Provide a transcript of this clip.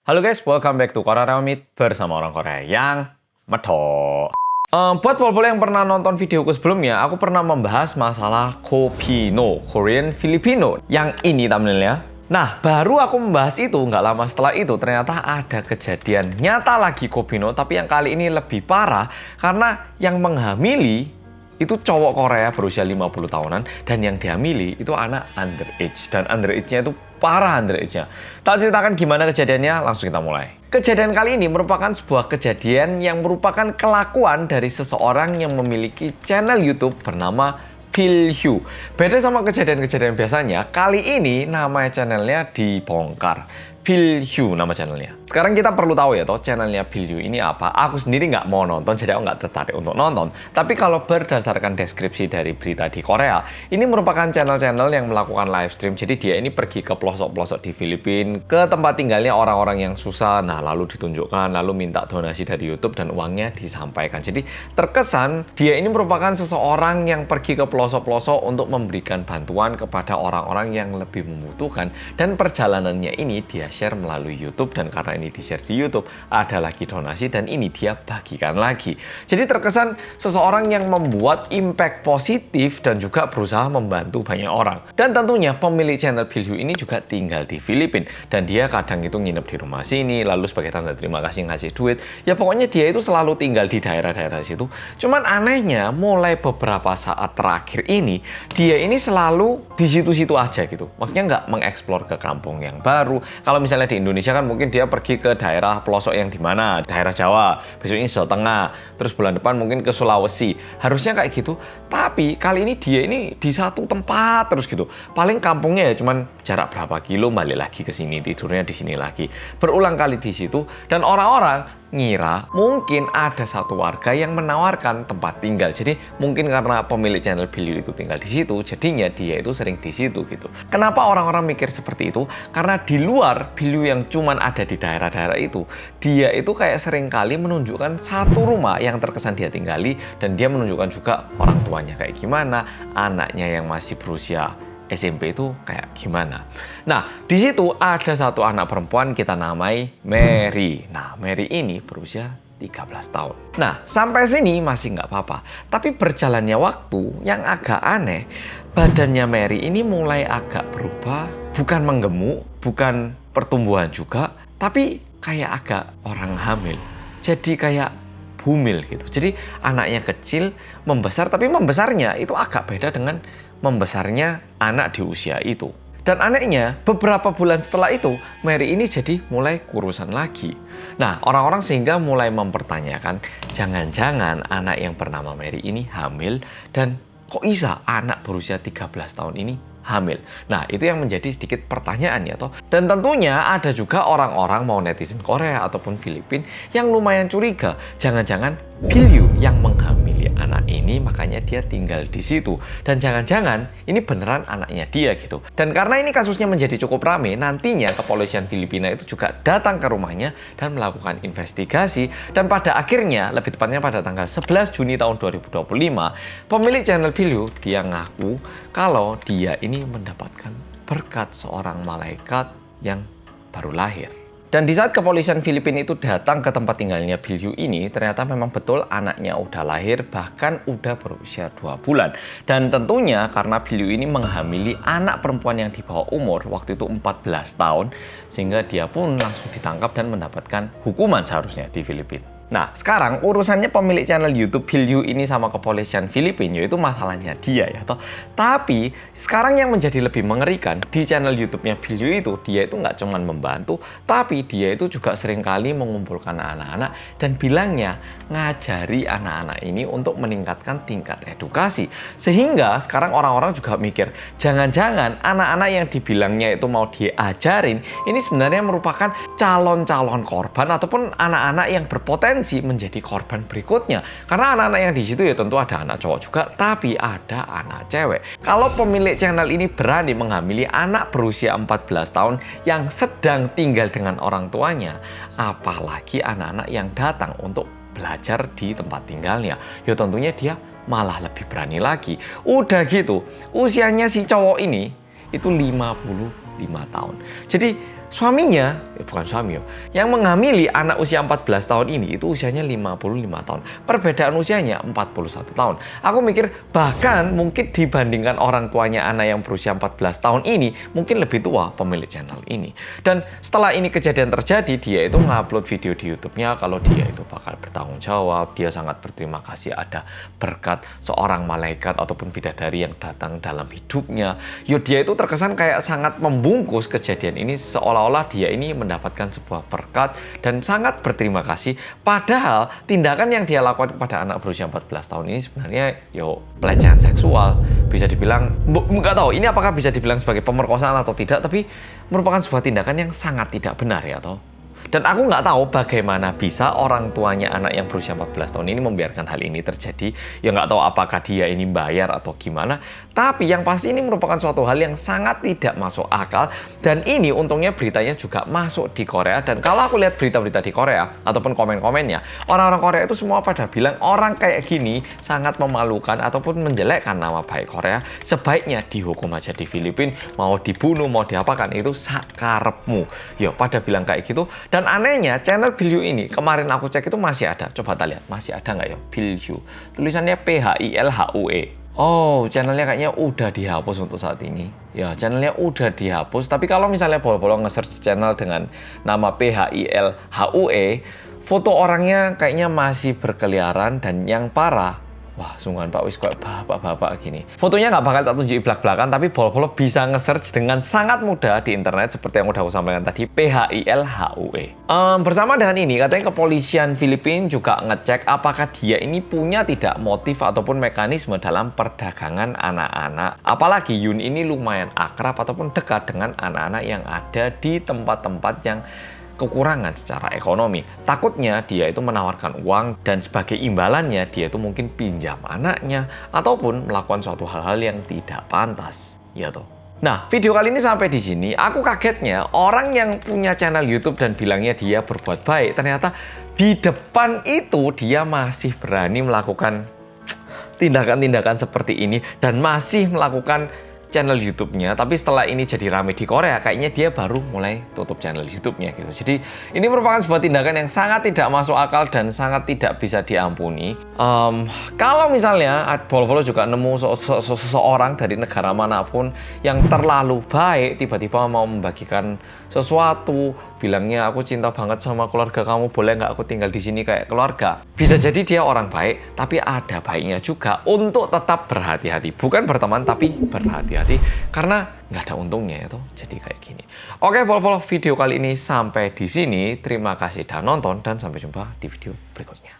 Halo guys, welcome back to Korea Meet bersama orang Korea yang medok. Buat pol-pol yang pernah nonton videoku sebelumnya, aku pernah membahas masalah Kopino, Korean Filipino. Yang ini thumbnailnya. Nah, baru aku membahas itu, nggak lama setelah itu ternyata ada kejadian nyata lagi Kopino, tapi yang kali ini lebih parah karena yang menghamili itu cowok Korea berusia 50 tahunan dan yang dihamili itu anak underage dan underage-nya itu parah underage-nya. Tak ceritakan gimana kejadiannya, langsung kita mulai. Kejadian kali ini merupakan sebuah kejadian yang merupakan kelakuan dari seseorang yang memiliki channel YouTube bernama Pilhyu. Beda sama kejadian-kejadian biasanya, kali ini nama channelnya dibongkar. Pilhyu nama channelnya. Sekarang kita perlu tahu ya toh channelnya Pilhyu ini apa. Aku sendiri nggak mau nonton, jadi aku nggak tertarik untuk nonton. Tapi kalau berdasarkan deskripsi dari berita di Korea, ini merupakan channel-channel yang melakukan live stream. Jadi dia ini pergi ke pelosok-pelosok di Filipina, ke tempat tinggalnya orang-orang yang susah. Nah, lalu ditunjukkan, lalu minta donasi dari YouTube dan uangnya disampaikan. Jadi terkesan dia ini merupakan seseorang yang pergi ke pelosok-pelosok untuk memberikan bantuan kepada orang-orang yang lebih membutuhkan. Dan perjalanannya ini dia share melalui YouTube, dan karena ini di-share di YouTube, ada lagi donasi dan ini dia bagikan lagi. Jadi terkesan seseorang yang membuat impact positif dan juga berusaha membantu banyak orang. Dan tentunya pemilik channel Pilhyu ini juga tinggal di Filipina dan dia kadang itu nginep di rumah sini, lalu sebagai tanda terima kasih ngasih duit. Ya pokoknya dia itu selalu tinggal di daerah-daerah situ. Cuman anehnya mulai beberapa saat terakhir ini dia ini selalu di situ-situ aja gitu. Maksudnya nggak mengeksplor ke kampung yang baru. Kalau misalnya di Indonesia kan mungkin dia pergi ke daerah pelosok yang di mana, daerah Jawa, besoknya Jawa Tengah, terus bulan depan mungkin ke Sulawesi. Harusnya kayak gitu, tapi kali ini dia ini di satu tempat terus gitu. Paling kampungnya ya cuman jarak berapa kilo, balik lagi ke sini, tidurnya di sini lagi. Berulang kali di situ, dan orang-orang ngira mungkin ada satu warga yang menawarkan tempat tinggal. Jadi mungkin karena pemilik channel Pilhyu itu tinggal di situ, jadinya dia itu sering di situ gitu. Kenapa orang-orang mikir seperti itu? Karena di luar Pilhyu yang cuman ada di daerah-daerah itu, dia itu kayak sering kali menunjukkan satu rumah yang terkesan dia tinggali, dan dia menunjukkan juga orang tuanya kayak gimana, anaknya yang masih berusia SMP itu kayak gimana. Nah, di situ ada satu anak perempuan kita namai Mary. Nah, Mary ini berusia 13 tahun. Nah, sampai sini masih nggak apa-apa. Tapi berjalannya waktu yang agak aneh, badannya Mary ini mulai agak berubah. Bukan menggemuk, bukan pertumbuhan juga, tapi kayak agak orang hamil. Jadi kayak bumil gitu. Jadi anaknya kecil, membesar, tapi membesarnya itu agak beda dengan membesarnya anak di usia itu. Dan anehnya, beberapa bulan setelah itu, Mary ini jadi mulai kurusan lagi. Nah, orang-orang sehingga mulai mempertanyakan, jangan-jangan anak yang bernama Mary ini hamil, dan kok bisa anak berusia 13 tahun ini hamil? Nah, itu yang menjadi sedikit pertanyaan ya toh. Dan tentunya ada juga orang-orang mau netizen Korea ataupun Filipina yang lumayan curiga, jangan-jangan Pilhyu yang menghamili anak ini, makanya dia tinggal di situ. Dan jangan-jangan ini beneran anaknya dia gitu. Dan karena ini kasusnya menjadi cukup rame, nantinya kepolisian Filipina itu juga datang ke rumahnya dan melakukan investigasi. Dan pada akhirnya, lebih tepatnya pada tanggal 11 Juni tahun 2025, pemilik channel Pilhyu dia ngaku kalau dia ini mendapatkan berkat seorang malaikat yang baru lahir. Dan di saat kepolisian Filipina itu datang ke tempat tinggalnya Pilhyu ini, ternyata memang betul anaknya udah lahir, bahkan udah berusia 2 bulan. Dan tentunya karena Pilhyu ini menghamili anak perempuan yang di bawah umur, waktu itu 14 tahun, sehingga dia pun langsung ditangkap dan mendapatkan hukuman seharusnya di Filipina. Nah, sekarang urusannya pemilik channel YouTube Pilhyu ini sama kepolisian Filipina, yaitu masalahnya dia ya toh. Tapi sekarang yang menjadi lebih mengerikan, di channel YouTube-nya Pilhyu itu, dia itu nggak cuma membantu, tapi dia itu juga seringkali mengumpulkan anak-anak dan bilangnya ngajari anak-anak ini untuk meningkatkan tingkat edukasi. Sehingga sekarang orang-orang juga mikir, jangan-jangan anak-anak yang dibilangnya itu mau diajarin, ini sebenarnya merupakan calon-calon korban ataupun anak-anak yang berpotensi menjadi korban berikutnya. Karena anak-anak yang di situ ya tentu ada anak cowok juga, tapi ada anak cewek. Kalau pemilik channel ini berani menghamili anak berusia 14 tahun yang sedang tinggal dengan orang tuanya, apalagi anak-anak yang datang untuk belajar di tempat tinggalnya, ya tentunya dia malah lebih berani lagi. Udah gitu, usianya si cowok ini itu 55 tahun. Jadi suaminya, bukan suami yang menghamili anak usia 14 tahun ini itu usianya 55 tahun. Perbedaan usianya 41 tahun. Aku mikir bahkan mungkin dibandingkan orang tuanya anak yang berusia 14 tahun ini, mungkin lebih tua pemilik channel ini. Dan setelah ini kejadian terjadi, dia itu ngupload video di YouTube-nya kalau dia itu bakal bertanggung jawab, dia sangat berterima kasih ada berkat seorang malaikat ataupun bidadari yang datang dalam hidupnya. Dia itu terkesan kayak sangat membungkus kejadian ini seolah-olah dia ini mendapatkan sebuah berkat dan sangat berterima kasih. Padahal tindakan yang dia lakukan kepada anak berusia 14 tahun ini sebenarnya pelecehan seksual. Bisa dibilang, nggak tahu ini apakah bisa dibilang sebagai pemerkosaan atau tidak, tapi merupakan sebuah tindakan yang sangat tidak benar ya toh. Dan aku nggak tahu bagaimana bisa orang tuanya anak yang berusia 14 tahun ini membiarkan hal ini terjadi. Ya nggak tahu apakah dia ini bayar atau gimana. Tapi yang pasti ini merupakan suatu hal yang sangat tidak masuk akal. Dan ini untungnya beritanya juga masuk di Korea. Dan kalau aku lihat berita-berita di Korea ataupun komen-komennya, orang-orang Korea itu semua pada bilang orang kayak gini sangat memalukan ataupun menjelekkan nama baik Korea. Sebaiknya dihukum aja di Filipina. Mau dibunuh, mau diapakan, itu sakarepmu. Pada bilang kayak gitu. Dan anehnya, channel Bilyu ini, kemarin aku cek itu masih ada. Coba kita lihat, masih ada nggak ya? Bilyu. Tulisannya PHILHUE. Oh, channelnya kayaknya udah dihapus untuk saat ini. Ya, channelnya udah dihapus. Tapi kalau misalnya bolo-bolo nge-search channel dengan nama PHILHUE, foto orangnya kayaknya masih berkeliaran. Dan yang parah, wah, sungguhan Pak wis kayak bapak-bapak gini. Fotonya nggak bakal tak tunjukin belak-belakan, tapi bolo-bolo bisa nge-search dengan sangat mudah di internet seperti yang udah aku sampaikan tadi, PHILHUE. Bersama dengan ini, katanya kepolisian Filipina juga ngecek apakah dia ini punya tidak motif ataupun mekanisme dalam perdagangan anak-anak. Apalagi Yun ini lumayan akrab ataupun dekat dengan anak-anak yang ada di tempat-tempat yang kekurangan secara ekonomi. Takutnya dia itu menawarkan uang dan sebagai imbalannya dia itu mungkin pinjam anaknya ataupun melakukan suatu hal-hal yang tidak pantas. Ya toh. Nah, video kali ini sampai di sini. Aku kagetnya orang yang punya channel YouTube dan bilangnya dia berbuat baik, ternyata di depan itu dia masih berani melakukan tindakan-tindakan seperti ini dan masih melakukan channel YouTube-nya. Tapi setelah ini jadi rame di Korea, kayaknya dia baru mulai tutup channel YouTube-nya gitu. Jadi ini merupakan sebuah tindakan yang sangat tidak masuk akal dan sangat tidak bisa diampuni. Kalau misalnya bolo-bolo juga nemu seseorang dari negara manapun yang terlalu baik, tiba-tiba mau membagikan sesuatu, bilangnya aku cinta banget sama keluarga kamu, boleh nggak aku tinggal di sini kayak keluarga. Bisa jadi dia orang baik, tapi ada baiknya juga untuk tetap berhati-hati. Bukan berteman, tapi berhati-hati. Karena nggak ada untungnya itu. Jadi kayak gini. Oke, bolo-bolo, video kali ini sampai di sini. Terima kasih sudah nonton dan sampai jumpa di video berikutnya.